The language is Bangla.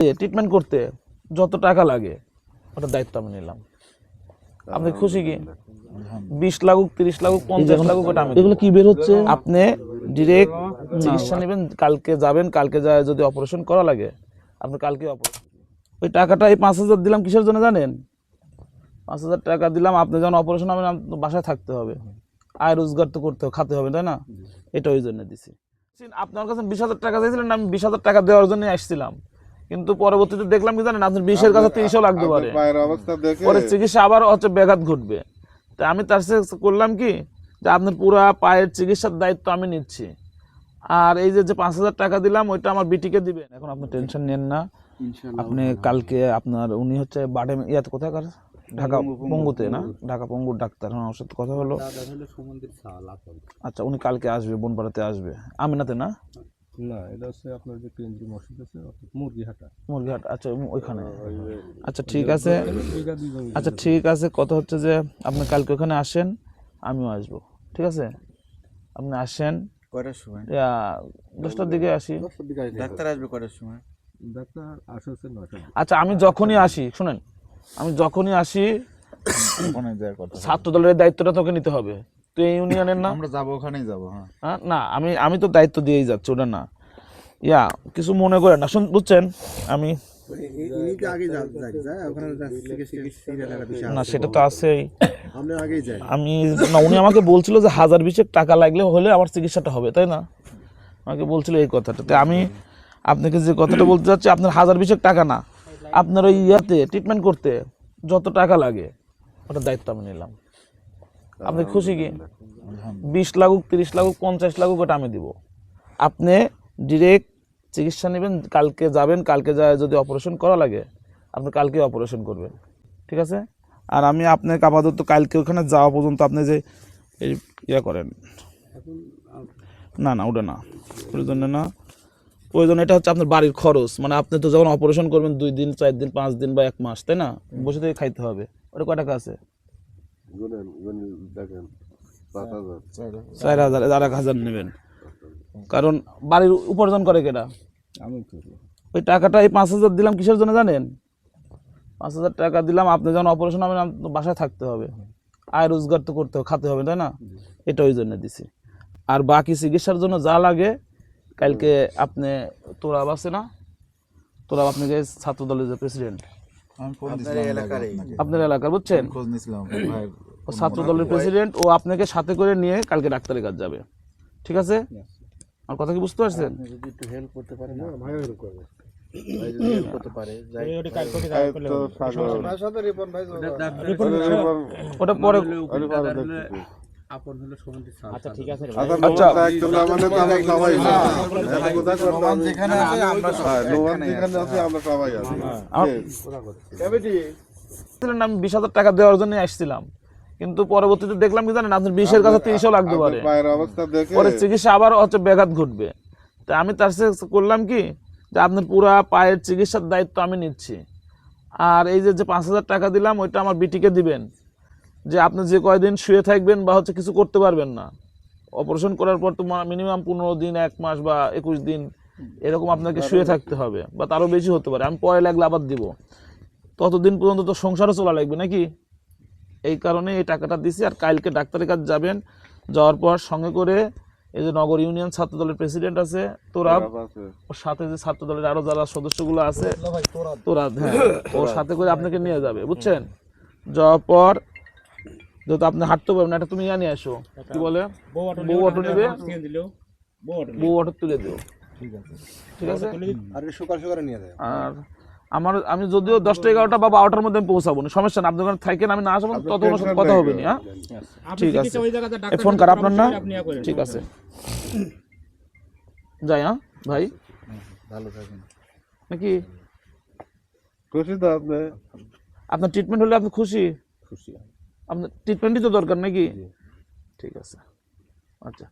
ট্রিটমেন্ট করতে যত টাকা লাগে ওটার দায়িত্ব আমি নিলাম। আপনি খুশি কি? 20 লাগুক, 30 লাগুক, 50 লাগুক, ওটা আমি। এগুলো কি বের হচ্ছে? আপনি ডিরেক্ট চিকিৎসা নেবেন, কালকে যাবেন, কালকে যায় যদি অপারেশন করা লাগে আপনি কালকে অপারেশন। ওই টাকাটা এই 5,000 দিলাম কিসের জন্য জানেন? 5,000 টাকা দিলাম, আপনি যখন অপারেশন হবেন বাসায় থাকতে হবে, আয় রোজগার তো করতে হবে, খাতে হবে, তাই না? এটা ওই জন্য দিছি। আপনার কাছে 20,000 টাকা চাইছিলেন, আমি 20,000 টাকা দেওয়ার জন্য আসছিলাম, কিন্তু পরবর্তীতে দেখলাম কি জানেন, আপনার 20-এর কাছে 30ও লাগতে পারে, পরে চিকিৎসা আবার হচ্ছে ব্যাঘাত ঘটবে। তা আমি তার সাথে করলাম কি যে আপনার পুরা পায়ের চিকিৎসার দায়িত্ব আমি নিচ্ছি, আর এই যে 5,000 টাকা দিলাম ওইটা আমার বিটিকে দিবেন। এখন আপনি টেনশন নেন না, আপনি কালকে আপনার উনি হচ্ছে বাডে ইয়াতে কোথায় কার ঢাকা পঙ্গুতে না, ঢাকা পঙ্গুর ডাক্তার, হ্যাঁ ওর সাথে কথা হলো। আচ্ছা উনি কালকে আসবে, বনপাড়াতে আসবে, আমিনাতে না? না, এটা হচ্ছে আপনার যে কেন্দ্রীয় মসজিদ আছে মুরগিহাটা। মুরগিহাট, আচ্ছা ওইখানে। আচ্ছা ঠিক আছে, আচ্ছা ঠিক আছে, কথা হচ্ছে যে আপনি কালকে ওখানে আসেন, আমিও আসবো, ঠিক আছে? আপনি আসেন কয়টার সময়? 10টার দিকে আসি। ডাক্তার আসবে কয়টার সময়? ডাক্তার আসছে 9টা। আচ্ছা আমি যখনই আসি, শুনেন, আমি যখনই আসি ওখানে যাওয়ার কথা। ছাত্র দলের দায়িত্বটা তোকে নিতে হবে, তুই এই ইউনিয়নের না? আমরা যাবো, ওখানেই যাবো। হ্যাঁ না আমি তো দায়িত্ব দিয়েই যাচ্ছি, ওটা না কিছু মনে করেন না, বুঝছেন? আমি না সেটা তো আছেই, আমি না, উনি আমাকে বলছিল যে 1,020 টাকা লাগলে হলে আমার চিকিৎসাটা হবে, তাই না? আমাকে বলছিল এই কথাটা। তো আমি আপনাকে যে কথাটা বলতে চাচ্ছি, আপনার 1,020 টাকা না, আপনার ওই ট্রিটমেন্ট করতে যত টাকা লাগে ওটার দায়িত্ব আমি নিলাম। আপনি খুশি কি? 20 লাগুক, 30 লাগুক, 50 লাগুক, ওটা আমি দিব। আপনি ডিরেক্ট চিকিৎসা নেবেন, কালকে যাবেন, কালকে যায় যদি অপারেশন করা লাগে আপনি কালকে অপারেশন করবেন, ঠিক আছে? আর আমি আপনাকে আপাতত কালকে ওখানে যাওয়া পর্যন্ত আপনি যে এই করেন না ওটা না, প্রয়োজনে না, প্রয়োজন এটা হচ্ছে আপনার বাড়ির খরচ, মানে আপনি তো যখন অপারেশন করবেন 2 দিন, 4 দিন, 5 দিন বা 1 মাস, তাই না? বসে থেকে খাইতে হবে। ওটা কয় টাকা আছে? 4,000, আর 1,000 নেবেন, কারণ বাড়ির উপার্জন করে কেটা? ওই টাকাটা এই 5,000 দিলাম কিসের জন্য জানেন? 5,000 টাকা দিলাম, আপনি যখন অপারেশন হবেন বাসায় থাকতে হবে, আয় রোজগার তো করতে হবে, খাতে হবে, তাই না? এটা ওই জন্য দিছি। আর বাকি চিকিৎসার জন্য যা লাগে কালকে আপনি, তোরাব আছে না, তোরাব আপনাকে ছাত্র দলের যে প্রেসিডেন্ট আপনার এলাকার, বুঝছেন, ছাত্র দলের প্রেসিডেন্ট, ও আপনাকে সাথে করে নিয়ে কালকে ডাক্তারের কাছে যাবে, ঠিক আছে? আর কথা কি বুঝতে পারছেন? যদি একটু হেল্প করতে পারেন না, ভাই হেল্প করবে। ওটা পরে। আচ্ছা ঠিক আছে, আমি 20,000 টাকা দেওয়ার জন্য আসছিলাম, কিন্তু পরবর্তীতে দেখলাম কি জানেন, আপনার 20-এর কাছে 30ও লাগতে পারে, পরে চিকিৎসা আবার হচ্ছে ব্যাঘাত ঘটবে। তা আমি তার সাথে করলাম কি যে আপনার পুরা পায়ের চিকিৎসার দায়িত্ব আমি নিচ্ছি, আর এই যে 5,000 টাকা দিলাম ওইটা আমার বিটিকে দিবেন, যে আপনি যে কয়দিন শুয়ে থাকবেন বা হচ্ছে কিছু করতে পারবেন না, অপারেশন করার পর তো মিনিমাম 15 দিন, 1 মাস বা 21 দিন এরকম আপনাকে শুয়ে থাকতে হবে, বা তারও বেশি হতে পারে, আমি পরে লাগলে আবার দিব, ততদিন পর্যন্ত তো সংসারও চলা লাগবে নাকি? এই কারণে এই টাকাটা দিছি। আর কালকে ডাক্তারের কাছে যাবেন, যাওয়ার পর সঙ্গে করে এই যে নগর ইউনিয়ন ছাত্র দলের প্রেসিডেন্ট আছে তোরাব, ওর সাথে যে ছাত্র দলের আরো যারা সদস্যগুলো আছে তোরাব, হ্যাঁ, ওর সাথে করে আপনাকে নিয়ে যাবে, বুঝছেন? যাওয়ার পর যেহেতু আপনি হাঁটতে পারবেন, এটা তুমি নিয়ে আসো, কি বলে, বউ অটো নেবে, বউ অটো তুলে দিও, ঠিক আছে? আর সকাল সকালে নিয়ে যায়। আর আমি যদিও 10টা 11টা বা 12টার মধ্যে আমি পৌঁছাবো না, সমস্যা না, আপনি ওখানে থাকেন, আমি না আসবো তত কোনো সাথে কথা হবে না। হ্যাঁ ঠিক আছে, ফোন কর আপনার না, ঠিক আছে, যাই। হ্যাঁ ভাই, ভালো থাকেন নাকি? খুশি তো আপনি? আপনার ট্রিটমেন্ট হলে আপনি খুশি? আপনার ট্রিটমেন্টই তো দরকার নাকি? ঠিক আছে, আচ্ছা।